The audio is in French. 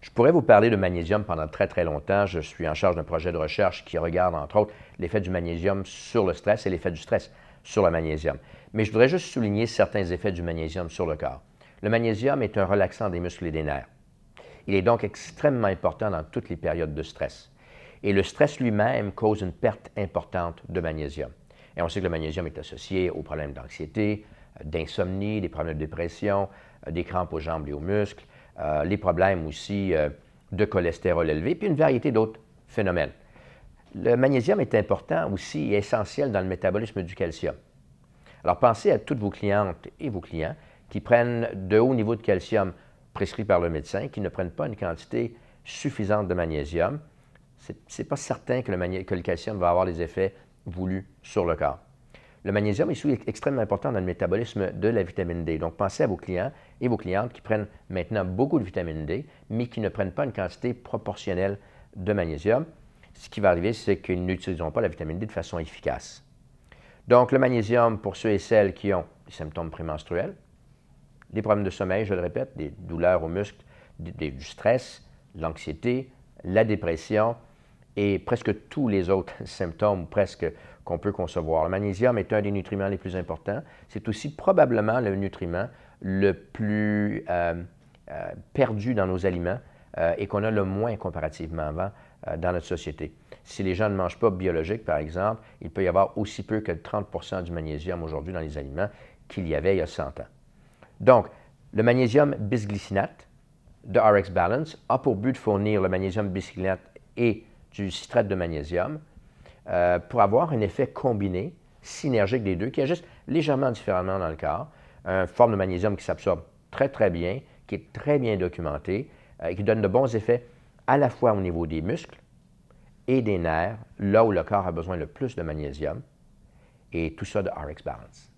Je pourrais vous parler de magnésium pendant très, très longtemps. Je suis en charge d'un projet de recherche qui regarde, entre autres, l'effet du magnésium sur le stress et l'effet du stress sur le magnésium. Mais je voudrais juste souligner certains effets du magnésium sur le corps. Le magnésium est un relaxant des muscles et des nerfs. Il est donc extrêmement important dans toutes les périodes de stress. Et le stress lui-même cause une perte importante de magnésium. Et on sait que le magnésium est associé aux problèmes d'anxiété, d'insomnie, des problèmes de dépression, des crampes aux jambes et aux muscles, les problèmes aussi de cholestérol élevé, puis une variété d'autres phénomènes. Le magnésium est important aussi et essentiel dans le métabolisme du calcium. Alors pensez à toutes vos clientes et vos clients qui prennent de hauts niveaux de calcium prescrits par le médecin, qui ne prennent pas une quantité suffisante de magnésium. Ce n'est pas certain que le calcium va avoir les effets voulus sur le corps. Le magnésium est aussi extrêmement important dans le métabolisme de la vitamine D. Donc, pensez à vos clients et vos clientes qui prennent maintenant beaucoup de vitamine D, mais qui ne prennent pas une quantité proportionnelle de magnésium. Ce qui va arriver, c'est qu'ils n'utiliseront pas la vitamine D de façon efficace. Donc, le magnésium, pour ceux et celles qui ont des symptômes prémenstruels, des problèmes de sommeil, je le répète, des douleurs aux muscles, du stress, l'anxiété, la dépression, et presque tous les autres symptômes, presque, qu'on peut concevoir. Le magnésium est un des nutriments les plus importants. C'est aussi probablement le nutriment le plus perdu dans nos aliments et qu'on a le moins comparativement avant dans notre société. Si les gens ne mangent pas biologique, par exemple, il peut y avoir aussi peu que 30 du magnésium aujourd'hui dans les aliments qu'il y avait il y a 100 ans. Donc, le magnésium bisglycinate de RX Balance a pour but de fournir le magnésium bisglycinate et du citrate de magnésium pour avoir un effet combiné, synergique des deux, qui agissent légèrement différemment dans le corps. Une forme de magnésium qui s'absorbe très, très bien, qui est très bien documenté et qui donne de bons effets à la fois au niveau des muscles et des nerfs, là où le corps a besoin le plus de magnésium, et tout ça de RX Balance.